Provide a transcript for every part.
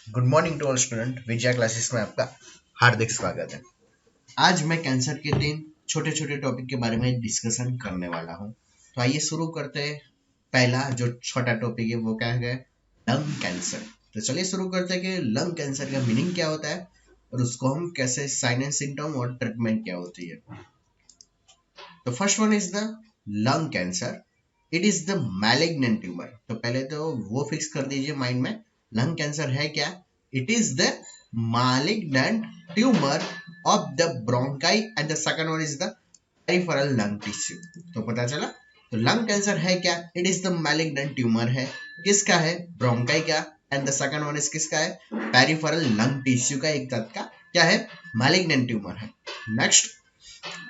Good morning to all student. Vijaya classes में आपका हार्दिक स्वागत है। आज मैं कैंसर के 3 छोटे छोटे टॉपिक के बारे में डिस्कशन करने वाला हूँ। तो आइए शुरू करते हैं। पहला जो छोटा टॉपिक है वो क्या है? Lung cancer. तो चलिए शुरू करते हैं कि लंग कैंसर का मीनिंग क्या होता है और उसको हम कैसे साइन एंड सिम्टम और ट्रीटमेंट क्या होती है। तो first one is the lung cancer. It is the malignant tumour. तो पहले तो वो फिक्स कर दीजिए माइंड में, लंग कैंसर है क्या? It is the malignant tumor of the bronchi and the second one is the peripheral lung tissue। तो पता चला। तो लंग कैंसर है क्या? It is the malignant tumour है। किसका है? ब्रोंकाई का। And the second one is किसका है? पेरिफेरल लंग टिश्यू का, एक तत्व का क्या है? मैलिग्नेंट ट्यूमर है। Next,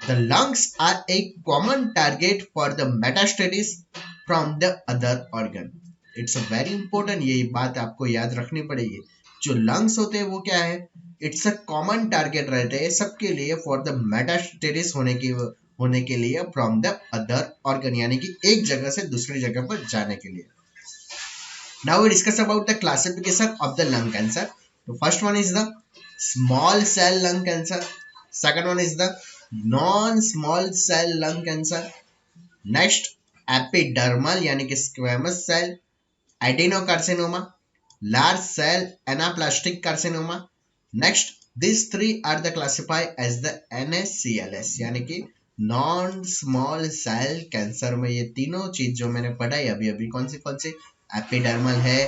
the lungs are a common target for the metastasis from the other organ। It's a very important, ये बात आपको याद रखनी पड़ेगी। जो lungs होते हैं वो क्या है? It's a common target रहते हैं सबके लिए for the metastasis होने के लिए from the other organ, यानी कि एक जगह से दूसरी जगह पर जाने के लिए। Now we discuss about the classification of the lung cancer। So first one is the small cell lung cancer, second one is the non small cell lung cancer, next epidermal यानी कि squamous cell adenocarcinoma, large cell anaplastic carcinoma। next, these three are the classified as the NSCLS यानी कि non small cell cancer में ये तीनों चीज जो मैंने पढ़ाई अभी अभी, कौन सी? एपिडर्मल है,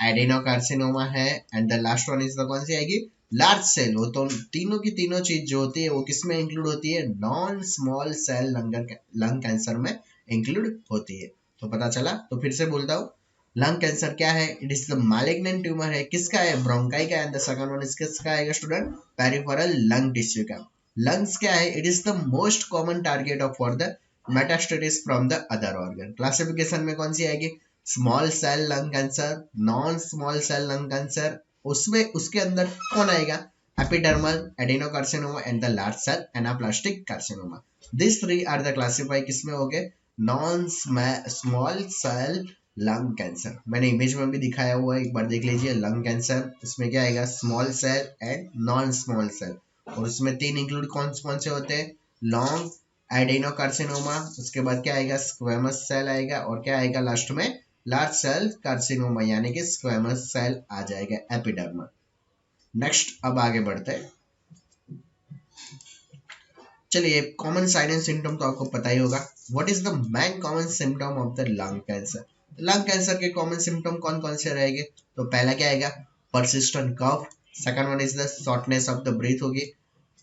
एडेनोकार्सिनोमा है, and the last one is the कौन सी आएगी? Large cell. वो तो तीनों की तीनों चीज जो होती है वो किस में इंक्लूड होती है? Non small cell lung cancer में इंक्लूड होती है। तो पता चला। तो फिर से बोलता हूँ, लंग कैंसर क्या है? It is the malignant tumour है। किसका है? ब्रोंकाई का। And the second one is किसका आएगा स्टूडेंट? पेरिफेरल लंग टिश्यू का। लंग्स क्या है? It is the most common target of for the metastasis from the other organ. Classification में कौन सी आएगी? Small cell lung cancer, non small cell lung cancer, उसमें उसके अंदर कौन आएगा? Epidermal adenocarcinoma and the large cell anaplastic carcinoma. This three are the classify किसमें हो गए? Non small cell lung cancer. मैंने इमेज में भी दिखाया हुआ है, एक बार देख लीजिए। लंग कैंसर इसमें क्या आएगा? Small cell and non small cell, और उसमें तीन इंक्लूड कौन से होते हैं? लॉन्ग एडेनोकार्सिनोमा, उसके बाद क्या आएगा? स्क्वेमस सेल आएगा, और क्या आएगा लास्ट में? लार्ज सेल कार्सिनोमा यानी कि स्क्वेमस सेल आ जाएगा, एपिडर्मल। नेक्स्ट, अब आगे बढ़ते हैं। चलिए, कॉमन साइन एंड सिम्टम तो आपको पता ही होगा। What is the main common symptom of the lung cancer? Lung cancer के कॉमन सिम्टम कौन कौन से रहेंगे? तो पहला क्या आएगा? Persistent cough, second one is the shortness of the breath होगी,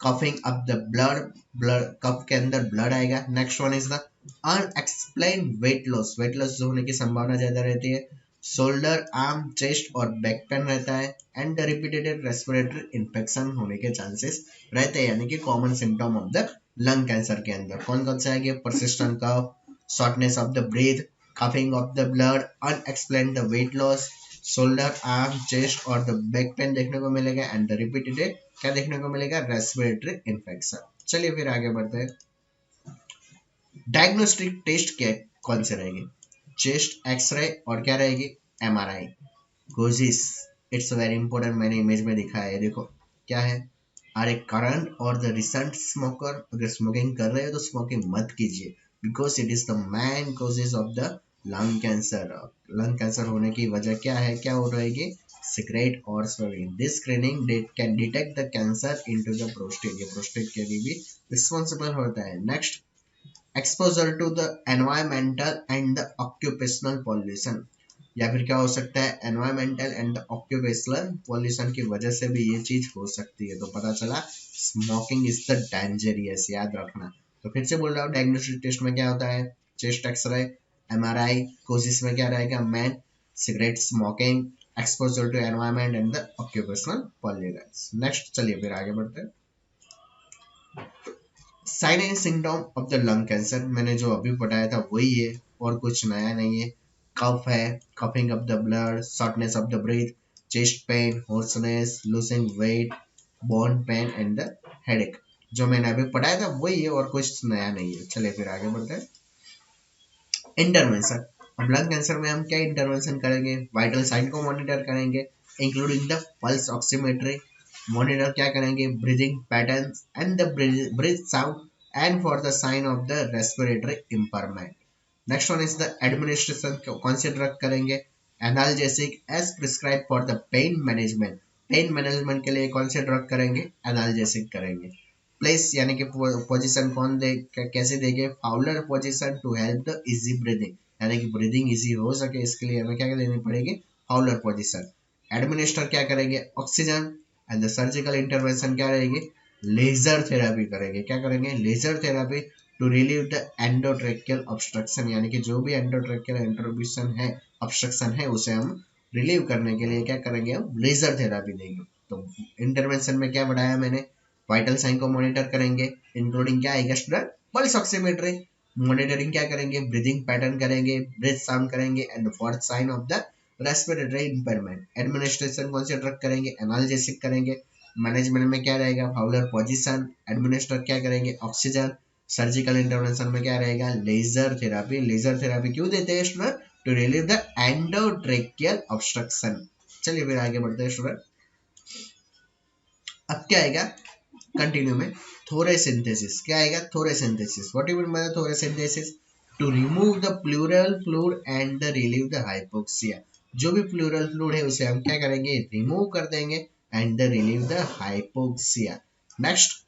coughing up the blood, cough के अंदर ब्लड आएगा। Next one is the unexplained weight loss, weight loss होने की संभावना ज्यादा रहती है। शोल्डर, आर्म, चेस्ट और बैक पेन रहता है, एंड रिपीटेड रेस्पिरेटरी इन्फेक्शन होने के चांसेस रहते हैं, यानी कि common symptom of the lung cancer के अंदर कौन कौन से आएंगे? Persistent cough, shortness of the breath, coughing of the blood, unexplained the weight loss, shoulder, arm, chest और द बैक पेन देखने को मिलेगा, एंड द रिपीटेड क्या देखने को मिलेगा? Respiratory infection. चलिए फिर आगे बढ़ते हैं। डायग्नोस्टिक टेस्ट क्या कौन से रहेंगे? चेस्ट एक्सरे और क्या रहेगी? एमआरआई। गोजिस, इट्स वेरी इंपॉर्टेंट, मैंने इमेज में दिखाया है, देखो क्या है? आर ए करंट और द रिसेंट स्मोकर। अगर स्मोकिंग कर रहे हो तो स्मोकिंग मत कीजिए, because it is the main causes of the lung cancer. Lung cancer होने की वजह क्या है? क्या हो रहेगी? सिगरेट और smoking. This screening can detect the cancer into the prostate, ये प्रोस्टेट के लिए भी रिस्पॉन्सिबल होता है। Next, exposure to the environmental and the occupational pollution, या फिर क्या हो सकता है? Environmental and the occupational pollution की वजह से भी ये चीज हो सकती है। तो पता चला, स्मोकिंग इज द डेंजरियस, याद रखना। तो फिर से बोल रहा हूँ, डायग्नोस्टिक टेस्ट में क्या होता है? Chest x ray, MRI. कोजिस में क्या रहेगा? Man, cigarette, smoking, exposure to environment and the occupational pollution. Next, चलिए फिर आगे बढ़ते हैं। Sign and symptom of the lung cancer मैंने जो अभी पढ़ाया था वही है, और कुछ नया नहीं है। कफ है, coughing of the blood, shortness of the breath, chest pain, hoarseness, losing weight, bone pain and the headache. जो मैंने अभी पढ़ाया था वही है, और कुछ नया नहीं है। चलिए फिर आगे बढ़ते हैं। इंटरवेंशन। अब लंग कैंसर में हम क्या इंटरवेंशन करेंगे, वाइटल साइन को मॉनिटर करेंगे including the pulse oximetry, monitor क्या करेंगे, breathing patterns and the breath sound and for the sign of the respiratory impairment. Next one is the administration, कौन से ड्रग करेंगे, analgesic as prescribe for the pain management, pain management के लिए कौन से drug करेंगे, एनाल्जेसिक करेंगे। Place यानी कि पोजीशन कौन दे, कैसे देंगे, Fowler position to help the easy breathing, यानी कि ब्रीदिंग इजी हो सके इसके लिए हमें क्या देनी पड़ेगी, फाउलर पोजीशन। एडमिनिस्टर क्या करेंगे, oxygen, and the surgical intervention क्या रहेगी, लेजर थेरेपी करेंगे, क्या करेंगे, laser therapy to relieve the endotracheal obstruction, यानी कि जो भी एंडोट्रेकियल इंटरब्यूशन है, ऑब्स्ट्रक्शन है, उसे हम रिलीव करने के लिए क्या करेंगे, हम लेजर थेरेपी देंगे। तो इंटरवेंशन में क्या बढ़ाया मैंने, वाइटल साइन को मॉनिटर करेंगे इंक्लूडिंग क्या आएगा स्टूडेंट, पल्स ऑक्सीमेट्री, मॉनिटरिंग क्या करेंगे, ब्रीदिंग पैटर्न करेंगे, ब्रेथ साउंड करेंगे and fourth sign of the respiratory impairment. Administration कौन से ड्रग करेंगे, एनाल्जेसिक करेंगे। मैनेजमेंट में क्या रहेगा, फाउलर पोजीशन, एडमिनिस्टर क्या करेंगे, ऑक्सीजन। सर्जिकल इंटरवेंशन में क्या रहेगा, लेजर थेरेपी, लेजर थेरेपी क्यों देते हैं student, to relieve the endotracheal obstruction. चलिए फिर आगे बढ़ते हैं स्टूडेंट। अब क्या आएगा कंटिन्यू में, थोरेसिंथेसिस, क्या आएगा, thoracentesis, what you mean by thoracentesis, to remove the pleural fluid and the relieve the hypoxia, जो भी प्लूरल फ्लूइड है उसे हम क्या करेंगे, रिमूव कर देंगे and the relieve the hypoxia. Next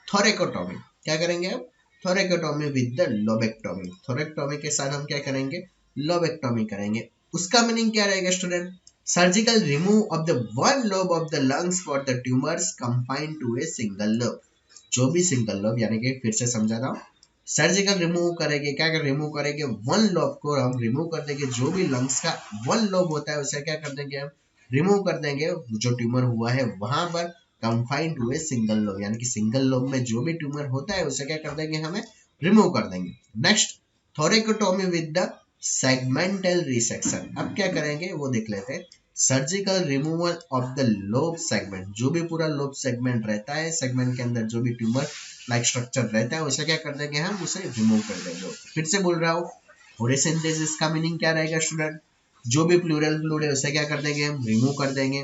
thoracotomy, क्या करेंगे हम, thoracotomy with the lobectomy, thoracectomy के साथ हम क्या करेंगे, लोबेक्टोमी करेंगे। उसका मीनिंग क्या रहेगा student, surgical remove of the one lobe of the lungs for the tumours confined to a single lobe, जो भी सिंगल लोब, यानी कि फिर से समझा रहा हूँ, सर्जिकल रिमूव करेंगे, क्या कर रिमूव करेंगे, वन लोब को हम रिमूव कर देंगे, जो भी लंग्स का वन लोब होता है उसे क्या कर देंगे हम, रिमूव कर देंगे, जो ट्यूमर हुआ है वहां पर confined to a single lobe, यानी कि सिंगल लोब में जो भी ट्यूमर होता है उसे क्या कर देंगे, हमें रिमूव कर देंगे। Next thoracotomy with the segmental resection, अब क्या करेंगे वो देख लेते हैं। Surgical removal of the lobe segment, जो भी पूरा लोब सेगमेंट रहता है, सेगमेंट के अंदर जो भी ट्यूमर लाइक स्ट्रक्चर रहता है उसे क्या कर देंगे हम, उसे रिमूव कर देंगे। फिर से बोल रहा हूँ, थोरेसिंथेसिस का मीनिंग क्या रहेगा स्टूडेंट, जो भी प्लूरल फ्लूइड है उसे क्या कर देंगे हम, रिमूव कर देंगे।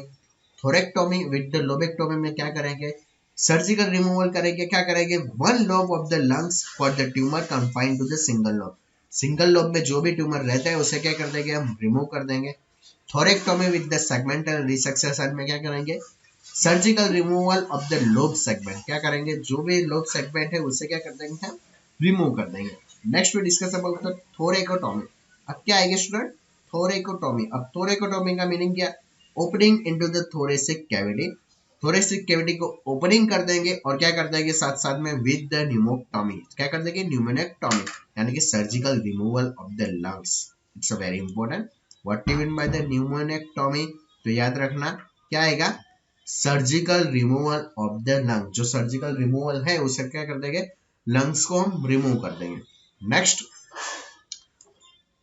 थोरेक्टोमी विद द लोबेक्टोमी में क्या करेंगे, सर्जिकल रिमूवल करेंगे, क्या करेंगे, one lobe of the lungs for the tumour confined to the single lobe, single lobe में जो भी ट्यूमर रहता है उसे क्या कर देंगे हम, रिमूव कर देंगे। थोरेक्टोमी विद द सेगमेंटल रिसेक्शन में क्या करेंगे, surgical removal of the lobe segment, क्या करेंगे, जो भी लोब सेगमेंट है उसे क्या कर देंगे हम, रिमूव कर देंगे। नेक्स्ट में डिस्कस अबाउट थोरेकोटोमी। अब क्या आएगा स्टूडेंट, थोरेकोटोमी। अब थोरेकोटोमी का मीनिंग क्या, opening into the thoracic cavity, thoracic cavity को ओपनिंग कर देंगे और क्या कर देंगे साथ साथ में विद द न्यूमोक्टोमी, क्या कर देंगे, न्यूमोनेक्टोमी, यानी कि surgical removal of the lungs. It's a very important, what you mean by the pneumonectomy, तो याद रखना क्या आएगा, surgical removal of the lung, जो सर्जिकल रिमूवल है उसे क्या कर देंगे, लंग्स को हम रिमूव कर देंगे। Next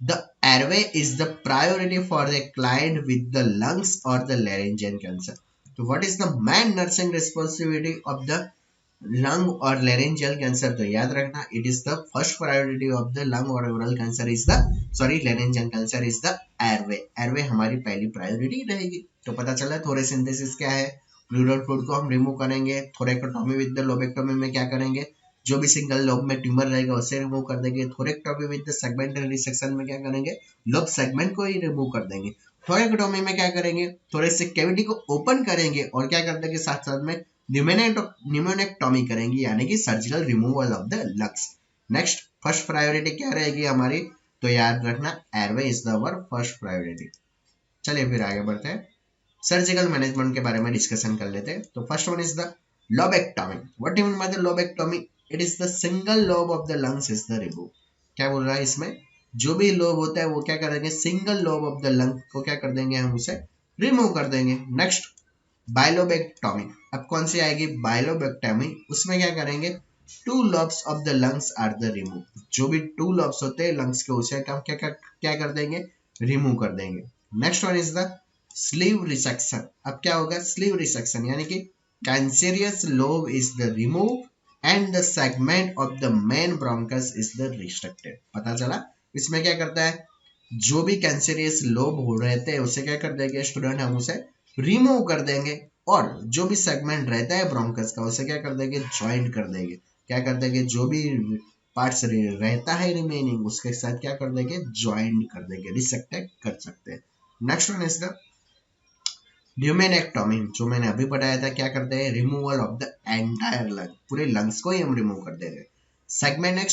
the airway is the priority for the client with the lungs और द लैरिंजियन कैंसर, तो what is the main nursing responsibility of the lung और लेरेंजियल कैंसर, तो याद रखना it is the first priority of the lung और oral cancer is the sorry laryngeal cancer is the airway, airway हमारी पहली priority रहेगी। तो पता चला थोरेसिंथेसिस क्या है, प्लूरल फ्लूइड को हम रिमूव करेंगे, थोरेकोटोमी विद द लोबेक्टोमी में क्या करेंगे, जो भी सिंगल लोब में ट्यूमर रहेगा उसे रिमूव कर देंगे। थोरेक्टोमी विद द सेगमेंटल रिसेक्शन में क्या करेंगे, लोब सेगमेंट को ही रिमूव कर देंगे। थोरेकोटोमी में क्या करेंगे, थोरेसिक कैविटी को ओपन करेंगे और क्या कर देंगे साथ साथ में न्यूमोनेक्टोमी करेंगे, यानी कि surgical removal of the lungs. Next first priority क्या रहेगी हमारी, तो याद रखना airway is the our first priority. चलिए फिर आगे बढ़ते हैं, सर्जिकल मैनेजमेंट के बारे में डिस्कशन कर लेते हैं। तो first one is the lobectomy, what you mean by the lobectomy, it is the single lobe of the lungs is the remove, क्या बोल रहा है इसमें, जो भी लोब होता है वो क्या करेंगे, single lobe of the lung को क्या कर देंगे हम, उसे रिमूव कर देंगे। नेक्स्ट बाइलोबेक्टोमी, अब कौन सी आएगी, बाइलोबेक्टोमी, उसमें क्या करेंगे, two lobes of the lungs are the remove, जो भी टू लॉब्स होते हैं लंग्स के उसे हम क्या कर देंगे, रिमूव कर देंगे। Next one is the sleeve resection, अब क्या होगा, स्लीव रिसेक्शन यानी कि cancerous lobe is the remove and the segment of the main bronchus is the restricted, पता चला इसमें क्या करता है, जो भी कैंसरियस लोब हो रहते हैं उसे क्या कर देंगे स्टूडेंट, हम उसे रिमूव कर देंगे, और जो भी सेगमेंट रहता है ब्रोंकस का उसे क्या कर देंगे, ज्वाइंट कर देंगे। क्या कर देंगे, जो भी पार्ट्स रहता है रिमेनिंग उसके साथ क्या कर देंगे, ज्वाइंट कर देंगे, रिसेक्ट कर सकते हैं। नेक्स्ट वन इज द ल्यूमेनेक्टोमी, जो मैंने अभी बताया था, क्या करते हैं, removal of the entire lung, पूरे लंग्स को ही हम रिमूव कर दे रहे हैं। सेगमेंट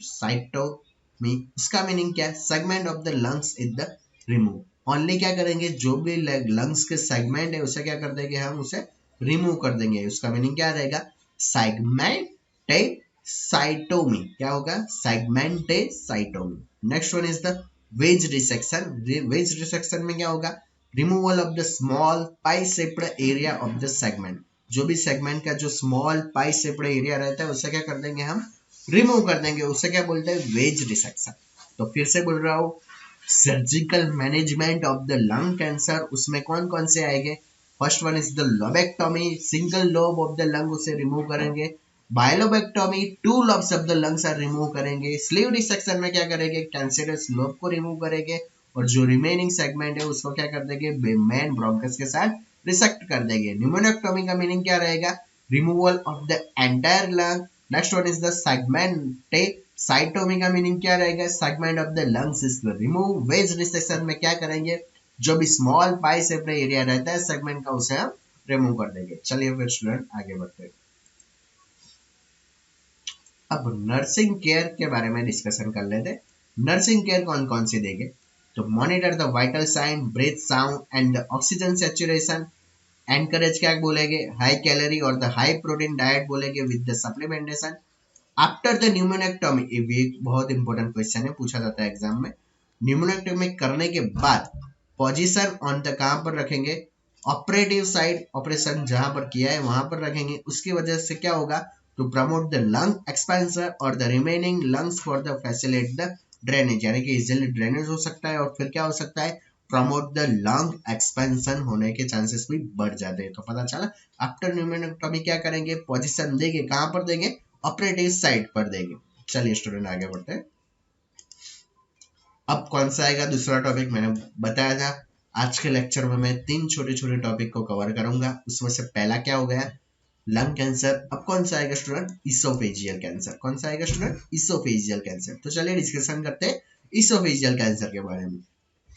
साइटोमी, उसका मीनिंग क्या है, segment of the lungs is the remove. Only क्या करेंगे, जो भी लंग्स के सेगमेंट है उसे क्या कर देंगे, हम उसे रिमूव कर देंगे। उसका मीनिंग क्या रहेगा, सेगमेंटेसाइटोमी। क्या होगा, segmentectomy. Next one is the wedge resection. Wedge resection में क्या होगा, removal of the small pie shaped area of the segment. जो भी सेगमेंट का जो स्मॉल पाई शेप्ड एरिया रहता है उसे क्या कर देंगे, हम रिमूव कर देंगे, उसे क्या बोलते हैं, वेज रिसेक्शन। तो फिर से बोल रहा हूँ, surgical management of the lung cancer, उसमें कौन कौन से आएंगे, first one is the lobectomy, single lobe of the lung उसे रिमूव करेंगे। Bilobectomy, two lobes of the lungs are remove करेंगे। स्लीव डिसेक्शन में क्या करेंगे, कैंसरस लोब को रिमूव करेंगे, और जो रिमेनिंग सेगमेंट है उसको क्या कर देंगे, मेन ब्रोंकस के साथ रिसेक्ट कर देंगे। न्यूमोनेक्टोमी का मीनिंग क्या रहेगा, removal of the entire lung. Next one is the segmentectomy का मीनिंग क्या रहेगा, segment of the lungs is remove. Wedge resection में क्या करेंगे, जो भी स्मॉल पाई शेप्ड एरिया रहता है सेगमेंट का उसे हम रिमूव कर देंगे। चलिए फिर स्टूडेंट आगे बढ़ते हैं। अब नर्सिंग केयर के बारे में डिस्कशन कर लेते हैं। नर्सिंग केयर कौन कौन सी देंगे, तो monitor the vital sign, breath sound and the oxygen saturation. Encourage क्या बोलेंगे, हाई कैलोरी और द हाई प्रोटीन डाइट बोलेंगे with the supplementation. After the pneumonectomy, ये भी एक बहुत इंपॉर्टेंट क्वेश्चन है, पूछा जाता है एग्जाम में। न्यूमोनेक्टोमी करने के बाद पोजीशन ऑन द कहां पर रखेंगे, ऑपरेटिव साइड, ऑपरेशन जहां पर किया है वहां पर रखेंगे। उसकी वजह से क्या होगा, to promote the lung expansion और the remaining lungs for the facilitate the drainage, यानी कि इजिली ड्रेनेज हो सकता है, और फिर क्या हो सकता है, प्रमोट द लंग एक्सपेंशन होने के चांसेस भी बढ़ जाते हैं। तो पता चला, आफ्टर न्यूमोनेक्टोमी क्या करेंगे, पोजीशन देंगे, कहां पर देंगे, ऑपरेटिव साइड पर देंगे। चलिए स्टूडेंट आगे बढ़ते हैं। अब कौन सा आएगा दूसरा टॉपिक, मैंने बताया था आज के लेक्चर में मैं 3 छोटे छोटे टॉपिक को कवर करूंगा। उसमें से पहला क्या हो गया, लंग कैंसर। अब कौन सा आएगा स्टूडेंट, इसोफेजियल कैंसर। कौन सा आएगा स्टूडेंट, इसोफेजियल कैंसर। तो चलिए डिस्कशन करते हैं इसोफेजियल कैंसर के बारे में।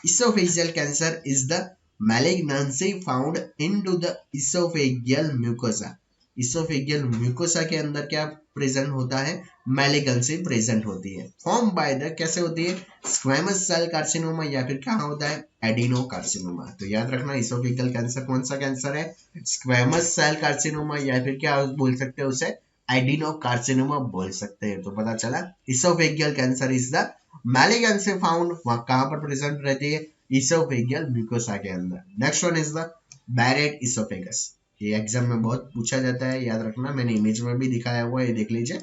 Esophageal cancer is the malignancy found into the esophageal mucosa. Esophageal mucosa के अंदर क्या प्रेजेंट होता है, मैलिगनेंसी प्रेजेंट होती है। फॉर्म बाय द, कैसे होती है, स्क्वेमस सेल कार्सिनोमा, या फिर क्या होता है, एडिनो कार्सिनोमा। तो याद रखना, इसोफेजियल कैंसर कौन सा कैंसर है, स्क्वेमस सेल कार्सिनोमा, या फिर क्या बोल सकते हैं उसे, एडिनो कार्सिनोमा बोल सकते हैं। तो पता चला, oesophageal cancer is the malignancy found, कहां पर प्रेजेंट रहती है, इसोफेजियल म्यूकोसा के अंदर। Next one is the Barrett oesophagus. ये एग्जाम में बहुत पूछा जाता है, याद रखना, मैंने इमेज में भी दिखाया हुआ है, ये देख लीजिए।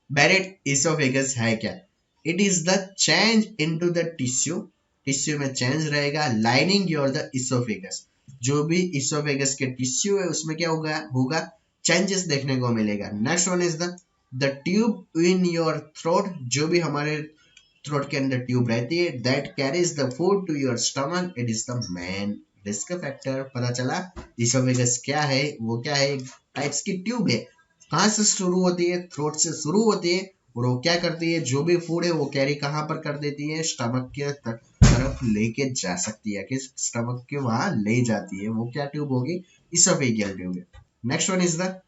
बैरेट इसोफेगस है क्या, it is the change into the tissue, tissue में चेंज रहेगा, लाइनिंग योर द इसोफेगस। जो भी इसोफेगस के टिश्यू है उसमें क्या होगा चेंजेस देखने को मिलेगा। Next one is the tube in your throat, जो भी हमारे थ्रोट के अंदर ट्यूब रहती है, that carries the food to your stomach, it is the main risk factor. पता चला, इसोफेगस क्या है, वो क्या है, टाइप्स की ट्यूब है, कहां से शुरू होती है, थ्रोट से शुरू होती है, और वो क्या करती है, जो भी फूड है वो कैरी कहां पर कर देती है, स्टमक के तरफ लेके जा सकती है, कि स्टमक के वहां ले जाती है, वो क्या ट्यूब होगी, इसोफेजियल ट्यूब है। Next one is the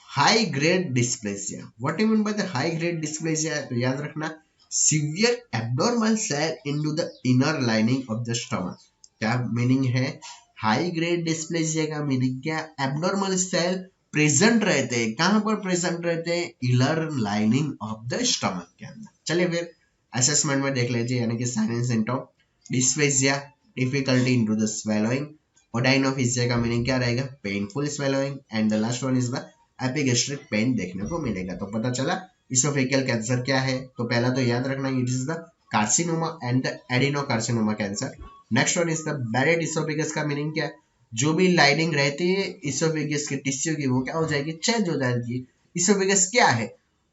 high grade dysplasia. What you mean by the high grade dysplasia, तो याद रखना, severe abnormal cell into the inner lining of the stomach. क्या मीनिंग है, हाई ग्रेड डिस्प्लेसिया का meaning क्या, abnormal cell present रहते हैं, कहां पर प्रेजेंट रहते हैं, inner lining of the stomach के अंदर। चलिए फिर असेसमेंट में देख लीजिए, यानी कि sign and symptom, dysplasia, difficulty into the swallowing, odynophagia का मीनिंग क्या रहेगा, painful swallowing, and the last one is the epigastric pain देखने को मिलेगा। तो पता चला इसोफेजियल कैंसर क्या है, तो पहला तो याद रखना, it is the carcinoma and the adenocarcinoma cancer. Next one is the Barrett oesophagus का मीनिंग क्या है, जो भी लाइनिंग रहती है इसोफेगस के टिश्यू की वो क्या हो जाएगी, चेंज हो जाएगी। इसोफेगस क्या है,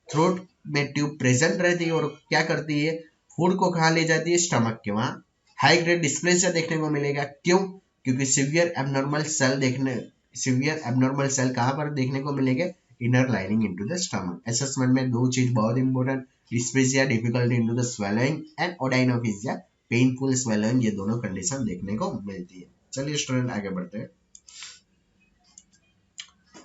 थ्रोट में ट्यूब प्रेजेंट रहती है और क्या करती है, फूड को कहाँ ले जाती है, स्टमक के वहां हाई ग्रेड डिस्प्लेसिया देखने को मिलेगा। क्यों, क्योंकि सिवियर एबनॉर्मल सेल कहाँ पर देखने को मिलेंगे, inner lining into the stomach. Assessment में दो चीज बहुत important, dysplasia difficulty into the swelling and odynophagia painful swelling, ये दोनों कंडीशन देखने को मिलती है। चलिए स्टूडेंट आगे बढ़ते हैं।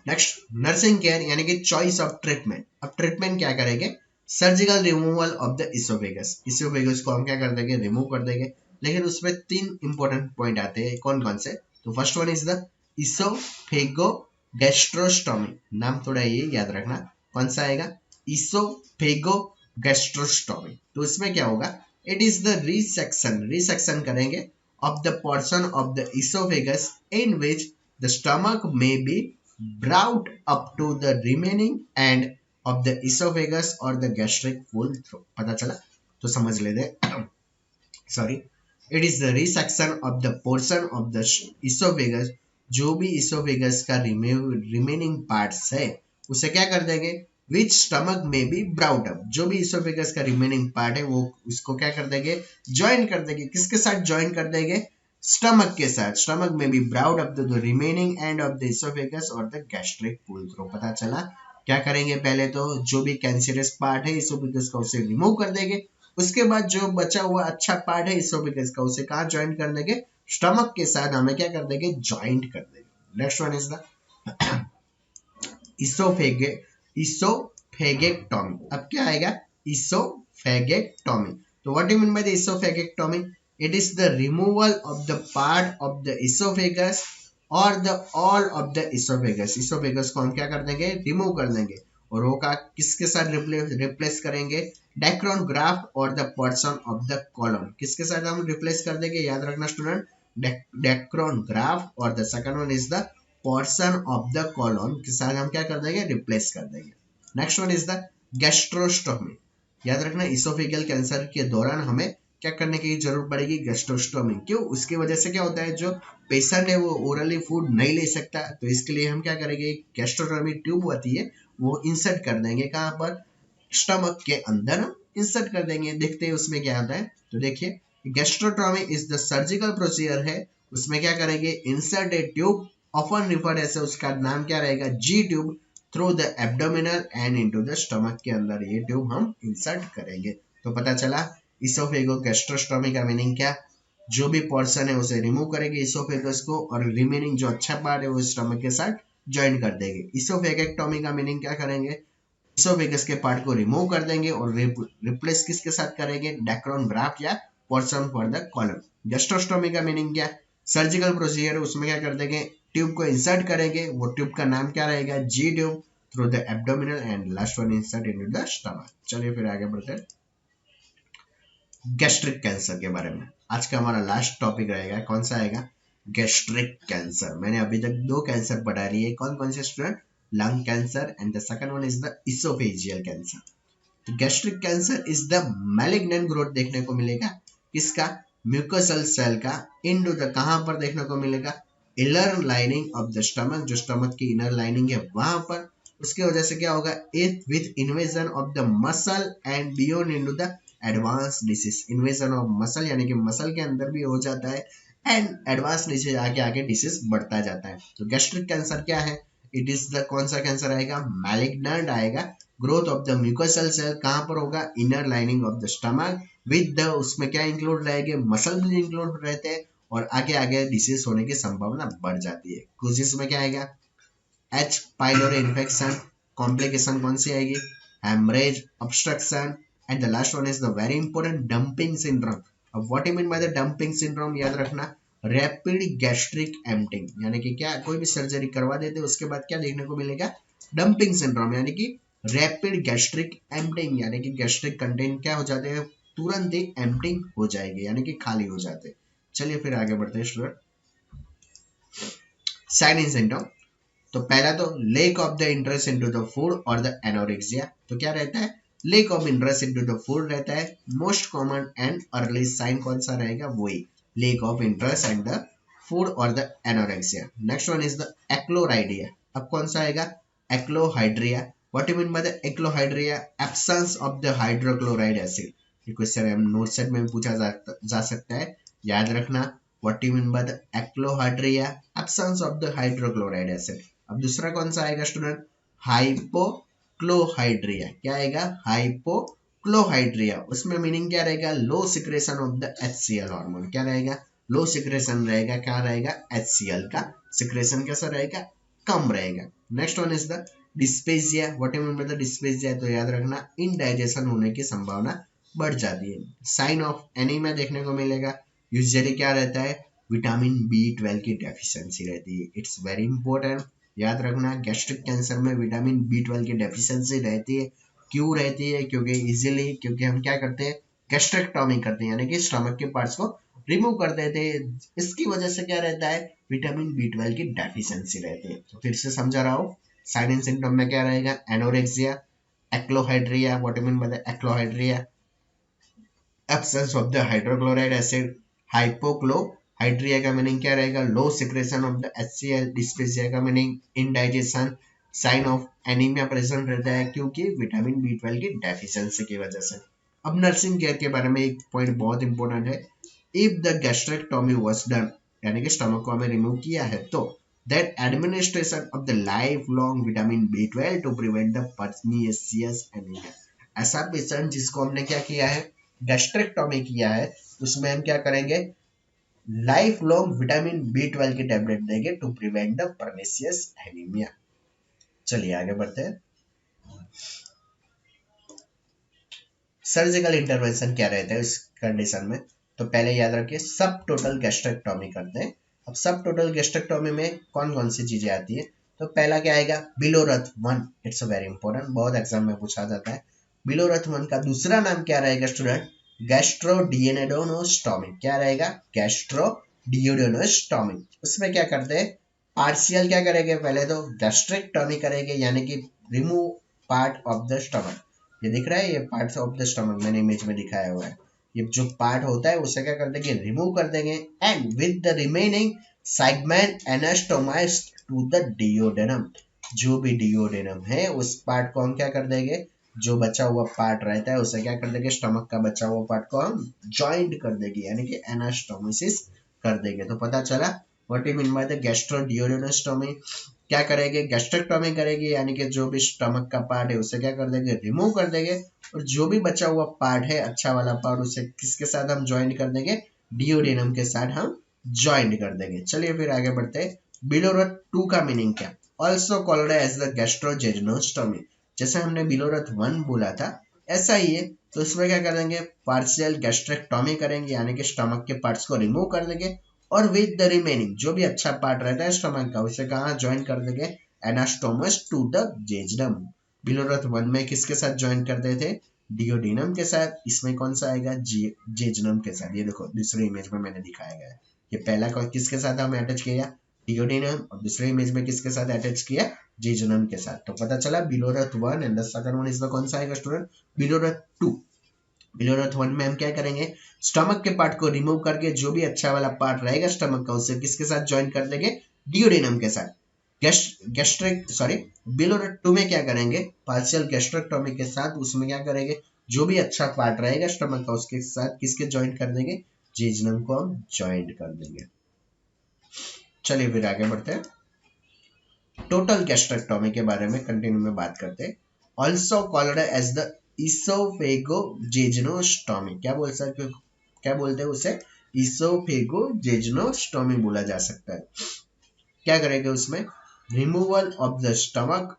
नेक्स्ट नर्सिंग केयर यानी कि चॉइस ऑफ ट्रीटमेंट। अब ट्रीटमेंट क्या करेंगे, surgical removal of the oesophagus. Oesophagus को हम क्या कर देंगे, रिमूव कर देंगे। लेकिन उसमें तीन इंपॉर्टेंट पॉइंट आते हैं, कौन कौन से, तो first one is the oesophagogastrostomy. नाम थोड़ा ये याद रखना, कौन सा आएगा, इसोफेगो गैस्ट्रोस्टोमी। तो इसमें क्या होगा, इट इज द रिसेक्शन करेंगे of the portion of the esophagus in which the stomach may be brought up to the remaining end of the esophagus or the gastric full throat। पता चला, तो समझ लेते sorry, it is the resection of the portion of the esophagus, जो भी esophagus का remaining parts है उसे क्या कर देंगे, विच स्टमक में भी ब्राउट अप, जो भी इसोफेगस का रिमेनिंग पार्ट है वो उसको क्या कर देंगे, ज्वाइन कर देंगे। किसके साथ ज्वाइन कर देंगे, स्टमक के साथ। स्टमक में भी brought up the remaining end of the oesophagus और द गैस्ट्रिक पूल थ्रो। पता चला, क्या करेंगे, पहले तो जो भी कैंसरस पार्ट है इसोफेगस का उसे रिमूव कर देंगे। उसके बाद जो बचा हुआ अच्छा पार्ट है इसोफेगस का उसे कहाँ ज्वाइन कर देंगे, स्टमक के साथ हमें क्या कर देंगे, ज्वाइंट कर देंगे। Next one is the oesophagectomy. अब क्या आएगा, इसोफेगेक्टोमी। तो what you mean by the oesophagectomy, it is the removal of the part of the oesophagus और the all of the oesophagus. Oesophagus को हम क्या कर देंगे, रिमूव कर देंगे। और वो का किसके साथ रिप्लेस करेंगे, डेक्रोन ग्राफ्ट और the portion of the column. किसके साथ हम रिप्लेस कर देंगे, याद रखना स्टूडेंट, डेक्रोन ग्राफ्ट और the second one is the portion of the column के साथ हम क्या कर देंगे, रिप्लेस कर देंगे। Next one is the gastrostomy. याद रखना, इसोफेगल कैंसर के दौरान हमें क्या करने की जरूरत पड़ेगी, गैस्ट्रोस्टोमी। क्यों, उसकी वजह से क्या होता है, जो पेशेंट है वो ओरली फूड नहीं ले सकता, तो इसके लिए हम क्या करेंगे, गैस्ट्रोस्टोमी ट्यूब आती है वो इंसर्ट कर देंगे, कहाँ पर, स्टमक के अंदर हम इंसर्ट कर देंगे। देखते हैं उसमें क्या आता है। तो देखिए, gastrotomy is the surgical procedure है, उसमें क्या करेंगे, insert a tube often referred ऐसे, उसका नाम क्या रहेगा, G tube, through the abdominal and into the stomach के अंदर ये ट्यूब हम इंसर्ट करेंगे। तो पता चला इसोफेगो गैस्ट्रोस्टोमी का मीनिंग क्या, जो भी पोर्शन है उसे रिमूव करेंगे इसोफेगस को, और रिमेनिंग जो अच्छा पार्ट है वो स्टमक के साथ ज्वाइन कर देंगे। इसोफेगेक्टोमी का मीनिंग क्या करेंगे, इसोफेगस के पार्ट को रिमूव कर देंगे और रिप्लेस किसके साथ करेंगे, डेक्रोन ग्राफ्ट या portion for the column. Gastrostomy का मीनिंग क्या, सर्जिकल प्रोसीजर है, उसमें क्या कर देंगे, ट्यूब को इंसर्ट करेंगे, वो ट्यूब का नाम क्या रहेगा, G tube, through the abdominal and last one insert into the stomach. चलिए फिर आगे बढ़ते हैं गैस्ट्रिक कैंसर के बारे में। आज का हमारा लास्ट टॉपिक रहेगा, कौन सा आएगा, गैस्ट्रिक कैंसर। मैंने अभी तक दो कैंसर पढ़ा रही है, कौन कौन से student, lung cancer and the second one is the oesophageal cancer. तो gastric cancer is the malignant growth देखने को मिलेगा, किसका, म्यूकोसल सेल का, इनटू द कहां पर देखने को मिलेगा, inner lining of the stomach, जो स्टमक की इनर लाइनिंग है वहां पर। उसकी वजह से क्या होगा, it with invasion of the muscle and beyond into the advance disease. Invasion of muscle यानी कि मसल के अंदर भी हो जाता है एंड एडवांस डिसीज आगे आगे डिसीज बढ़ता जाता है। तो गैस्ट्रिक कैंसर क्या है, इट इज द कौन सा कैंसर आएगा, मैलिग्नेंट आएगा। Growth of the mucosal cell कहां पर होगा, inner lining of the stomach with the, उसमें क्या इंक्लूड रहेंगे, मसल भी इंक्लूड रहते हैं, और आगे आगे डिसीज होने की संभावना बढ़ जाती है। कुछ इसमें क्या आएगा, एच पाइलोरी इन्फेक्शन, कॉम्प्लिकेशन कौन सी आएगी, haemorrhage, obstruction, and the last one is the very important dumping syndrome. अब what you mean by the dumping syndrome, याद रखना, रैपिड गैस्ट्रिक एम्प्टिंग, यानी कि क्या, कोई भी सर्जरी करवा देते उसके बाद क्या देखने को मिलेगा, डंपिंग सिंड्रोम, यानी कि रैपिड गैस्ट्रिक एम्प्टिंग, यानी कि गैस्ट्रिक कंटेंट क्या हो जाते हैं, तुरंत ही एम्प्टिंग हो जाएगी, यानी कि खाली हो जाते हैं। चलिए फिर आगे बढ़ते हैं स्टूडेंट, साइन एंड सिम्टम। तो पहला तो lack of the interest into the food और द एनोरेक्सिया। तो क्या रहता है, lack of interest into the food रहता है। Most common and early sign कौन सा रहेगा, वही lack of interest and the food और the anorexia. Next one is the achlorhydria. अब कौन सा आएगा, achlorhydria. What you mean by the achlorhydria, absence of the hydrochloride acid, ये क्वेश्चन नोट सेट में भी पूछा जा सकता है, याद रखना। What you mean by the achlorhydria, absence of the hydrochloride acid. अब दूसरा कौन सा आएगा स्टूडेंट, हाइपोक्लोहाइड्रिया। क्या आएगा, हाइपोक्लोहाइड्रिया। उसमें मीनिंग क्या रहेगा, low secretion of the HCl hormone. क्या रहेगा, लो सिक्रेशन रहेगा। क्या रहेगा, HCl का सिक्रेशन कैसा रहेगा, कम रहेगा। Next one is the dysphasia. What you mean by the dysphasia, तो याद रखना इनडाइजेशन होने की संभावना बढ़ जाती है। साइन ऑफ एनीमिया देखने को मिलेगा। यूजुअली क्या रहता है, विटामिन B12 की डेफिशिएंसी रहती है। इट्स वेरी इंपॉर्टेंट, याद रखना। गैस्ट्रिक कैंसर में विटामिन B12 की डेफिशिएंसी रहती है। क्यों रहती है, क्योंकि हम क्या करते हैं, गैस्ट्रेक्टॉमी करते हैं, यानी कि स्टमक के पार्ट्स को रिमूव कर देते हैं। इसकी वजह से क्या रहता है, विटामिन B12 की डेफिशिएंसी रहती है। तो फिर से समझा रहा हूँ, साइन एंड सिम्टम में क्या रहेगा, anorexia, achlorhydria. What you mean by the achlorhydria, absence of the hydrochloride acid. Hypochlorhydria का मीनिंग क्या रहेगा, low secretion of the HCl। Dyspepsia का meaning indigestion. Sign of anaemia present रहता है क्योंकि विटामिन B12 की डेफिशिएंसी की वजह से। अब नर्सिंग केयर के बारे में एक पॉइंट बहुत इंपॉर्टेंट है। If the gastrectomy was done, यानी कि स्टमक को हमें रिमूव किया है, तो that administration of the life long vitamin B12 to prevent the pernicious anaemia. ऐसा पेशेंट जिसको हमने क्या किया है, गैस्ट्रेक्टोमी किया है, उसमें हम क्या करेंगे, लाइफ लॉन्ग विटामिन B12 की टेबलेट देंगे to prevent the pernicious anaemia. चलिए आगे बढ़ते हैं। सर्जिकल इंटरवेंशन क्या रहता है इस कंडीशन में, तो पहले याद रखिए सब टोटल गैस्ट्रेक्टोमी करते हैं। अब सब टोटल गैस्ट्रेक्टोमी में कौन कौन सी चीजें आती है, तो पहला क्या आएगा, बिलोरथ 1। इट्स वेरी इंपॉर्टेंट, बहुत एग्जाम में पूछा जाता है। बिलोरथ 1 का दूसरा नाम क्या रहेगा स्टूडेंट, गैस्ट्रोडिएनोस्टोमी। क्या रहेगा, गैस्ट्रोडिएनोस्टोमी। उसमें क्या करते हैं, पार्शियल क्या करेंगे, पहले तो गैस्ट्रेक्टोमी करेंगे, यानी कि remove part of the stomach. ये दिख रहा है, ये पार्ट्स ऑफ द स्टमक मैंने इमेज में दिखाया हुआ है। ये जो पार्ट होता है उसे क्या कर देंगे, रिमूव कर देंगे। And with the remaining segment anastomose to the duodenum. जो भी डियोडेनम है उस पार्ट को हम क्या कर देंगे, जो बचा हुआ पार्ट रहता है उसे क्या कर देंगे, स्टमक का बचा हुआ पार्ट को हम ज्वाइंट कर देंगे, यानी कि एनास्टोमोसिस कर देंगे। तो पता चला what you mean by the gastroduodenostomy. क्या करेंगे, गैस्ट्रेक्टोमी करेंगे, यानी कि जो भी स्टमक का पार्ट है उसे क्या कर देंगे, रिमूव कर देंगे। और जो भी बचा हुआ पार्ट है, अच्छा वाला पार्ट, उसे किसके साथ हम ज्वाइंट कर देंगे, डियोडेनम के साथ हम ज्वाइंट कर देंगे। चलिए फिर आगे बढ़ते हैं। बिलोरथ 2 का मीनिंग क्या, ऑल्सो कॉल्ड एज द गैस्ट्रोजेजनोस्टोमी। जैसे हमने बिलोरथ 1 बोला था ऐसा ही है, तो इसमें क्या करेंगे, पार्शियल गैस्ट्रेक्टोमी करेंगे, यानी कि स्टमक के पार्ट्स को रिमूव कर देंगे। और विद द रिमेनिंग जो भी अच्छा पार्ट रहता है स्टमक का, उसे कहाँ ज्वाइन कर देंगे, एनास्टोमस टू द जेजनम। बिलोरथ 1 में किसके साथ ज्वाइन करते थे, डियोडेनम के साथ। इसमें कौन सा आएगा, जेजनम के साथ। ये देखो दूसरे इमेज में मैंने दिखाया गया है। ये पहला किसके साथ हम अटैच किया, डियोडेनम, और दूसरे इमेज में किसके साथ अटैच किया, जेजनम के साथ। तो पता चला बिलोरथ 1 एंड द सेकंड वन इसमें कौन सा आएगा स्टूडेंट, बिलोरथ 2। बिलोरथ 1 में हम क्या करेंगे, स्टमक के पार्ट को रिमूव करके जो भी अच्छा वाला पार्ट रहेगा स्टमक का, उसे किसके साथ ज्वाइन कर देंगे, डियोडेनम के साथ। बिलोरथ 2 में क्या करेंगे, पार्शियल गैस्ट्रेक्टोमी के साथ, उसमें क्या करेंगे, जो भी अच्छा पार्ट रहेगा स्टमक का उसके साथ किसके ज्वाइंट कर देंगे, जेजनम को हम ज्वाइंट कर देंगे। चलिए फिर आगे बढ़ते हैं। टोटल गैस्ट्रेक्टोमी के बारे में कंटिन्यू में बात करते हैं। Also called as the oesophagojejunostomy. क्या बोलते हैं उसे, इसोफेगोजेजनोस्टोमी बोला जा सकता है। क्या करेंगे उसमें, removal of the stomach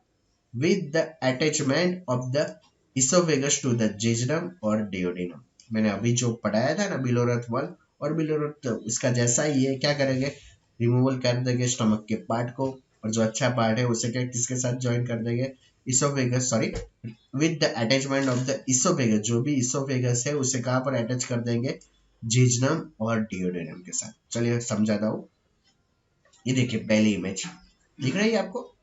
with the attachment of the oesophagus to the jejunum और डियोडेनम। मैंने अभी जो पढ़ाया था ना बिलोरथ 1 और बिलोरथ 2, उसका जैसा ही है। क्या करेंगे, रिमूवल कर देंगे स्टमक के पार्ट को, और जो अच्छा पार्ट है उसे क्या किसके साथ ज्वाइन कर देंगे, with the attachment of the oesophagus. जो भी इसोफेगस है उसे कहां पर अटैच कर देंगे, जेजनम और डियोडेनम के साथ। चलिए समझाता हूँ। ये देखिए पहली इमेज दिख रही है आपको,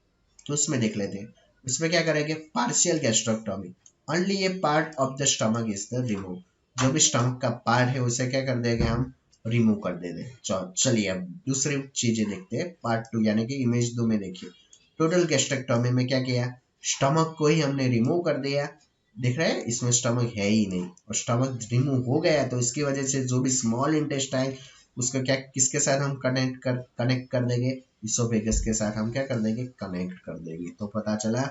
तो उसमें देख लेते हैं। उसमें क्या करेंगे, partial gastrectomy, only A part of the stomach is the remove. जो भी स्टमक का पार्ट है उसे क्या कर देंगे, हम रिमूव कर देंगे। चलिए अब दूसरी चीजें देखते हैं, पार्ट 2 यानी कि इमेज 2 में देखिए। टोटल गैस्ट्रेक्टोमी में क्या किया, स्टमक को ही हमने रिमूव कर दिया, दिख रहा है, इसमें स्टमक है ही नहीं, और स्टमक रिमूव हो गया तो इसकी वजह से जो भी स्मॉल इंटेस्टाइन उसका क्या, किसके साथ हम कनेक्ट कर देंगे, इसोफेगस के साथ हम क्या कर देंगे, कनेक्ट कर देंगे। तो पता चला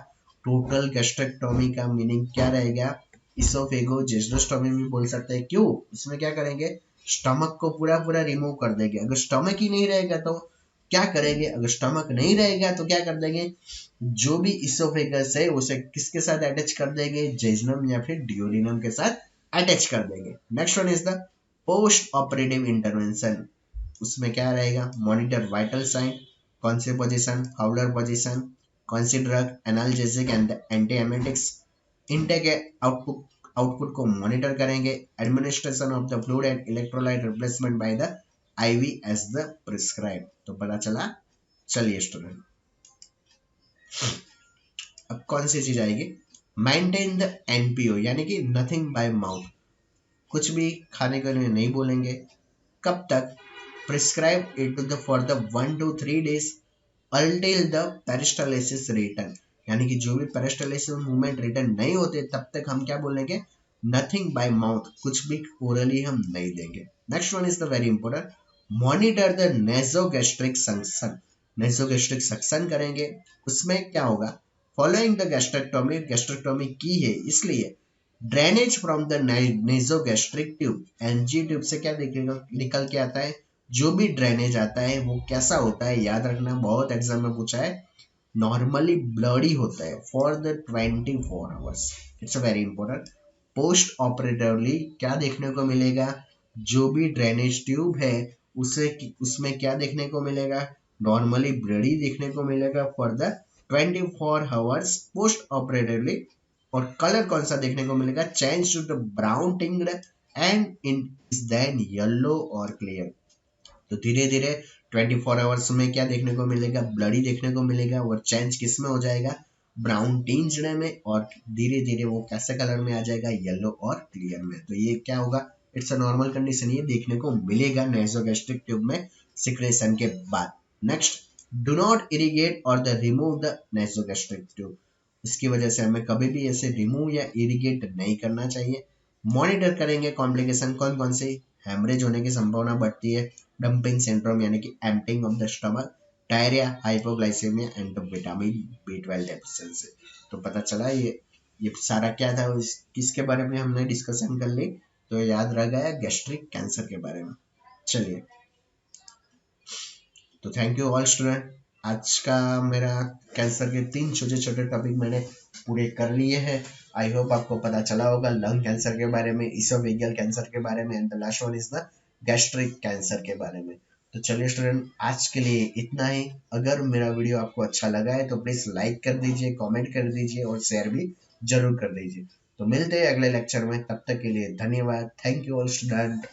टोटल गैस्ट्रेक्टोमी का मीनिंग क्या रहेगा, इसोफेगो जेस्टोस्टोमी भी बोल सकते हैं। क्यों, इसमें क्या करेंगे, स्टमक को पूरा पूरा रिमूव कर देंगे। अगर स्टमक ही नहीं रहेगा तो क्या करेंगे, अगर स्टमक नहीं रहेगा तो क्या कर देंगे, जो भी इसोफेगस है उसे किसके साथ अटैच कर देंगे, जेजनम या फिर डियोडिनम के साथ अटैच कर देंगे। Next one is the post operative intervention. उसमें क्या रहेगा, मॉनिटर वाइटल साइन, कौन से पोजीशन, फाउलर पोजीशन, कौन सी drug, analgesic and anti emetics, intake output को मॉनिटर करेंगे, administration of the fluid and electrolyte replacement by the IV as the prescribe. तो पता चला। चलिए स्टूडेंट, अब कौन सी चीज आएगी, मेंटेन द एनपीओ, यानी कि नथिंग बाय माउथ, कुछ भी खाने के लिए नहीं बोलेंगे। कब तक, prescribe it for the 1 to 3 days until the peristalsis return, यानी कि जो भी पेरिस्टालिसिस मूवमेंट रिटर्न नहीं होते तब तक हम क्या बोलेंगे, नथिंग बाय माउथ, कुछ भी ओरली हम नहीं देंगे। Next one is the very important, monitor the nasogastric suction, nasogastric suction करेंगे। उसमें क्या होगा, फॉलोइंग द गैस्ट्रेक्टोमी की है इसलिए drainage from the nasogastric tube, NG tube से क्या निकल के आता है, जो भी ड्रेनेज आता है वो कैसा होता है, याद रखना, बहुत एग्जाम में पूछा है, नॉर्मली ब्लडी होता है for the 24 hours. It's a very important. Post operatively क्या देखने को मिलेगा, जो भी ड्रेनेज ट्यूब है उसे उसमें क्या देखने को मिलेगा, नॉर्मली ब्लडी देखने को मिलेगा for the 24 hours post operatively. और कलर कौन सा देखने को मिलेगा, change to the brown tinged and in is then yellow और क्लियर। तो धीरे धीरे 24 आवर्स में क्या देखने को मिलेगा, ब्लडी देखने को मिलेगा, और चेंज किस में हो जाएगा, ब्राउन टिंज्ड में, और धीरे धीरे वो कैसे कलर में आ जाएगा, येलो और क्लियर में। तो ये क्या होगा, इट्स अ नॉर्मल कंडीशन, ये देखने को मिलेगा नेसोगैस्ट्रिक ट्यूब में सिक्रेशन के बाद। नेक्स्ट, डू नॉट इरिगेट और the remove the nasogastric tube, इसकी वजह से हमें कभी भी ऐसे रिमूव या इरिगेट नहीं करना चाहिए। मॉनिटर करेंगे कॉम्प्लिकेशन कौन कौन से, हेमरेज होने की संभावना बढ़ती है, डंपिंग सिंड्रोम यानी कि emptying of the stomach, diarrhoea, hypoglycaemia and vitamin B12 deficiency. तो पता चला ये सारा क्या था, किसके बारे में हमने डिस्कशन कर ली, तो याद रह गया गैस्ट्रिक कैंसर के बारे में। चलिए, तो थैंक यू ऑल स्टूडेंट, आज का मेरा कैंसर के 3 छोटे छोटे टॉपिक मैंने पूरे कर लिए हैं। आई होप आपको पता चला होगा लंग कैंसर के बारे में, इसोफेजियल कैंसर के बारे में, and the last one is the gastric cancer के बारे में। तो चलिए स्टूडेंट, आज के लिए इतना ही। अगर मेरा वीडियो आपको अच्छा लगा है तो प्लीज लाइक कर दीजिए, कमेंट कर दीजिए और शेयर भी जरूर कर दीजिए। तो मिलते हैं अगले लेक्चर में, तब तक के लिए धन्यवाद। Thank you all student.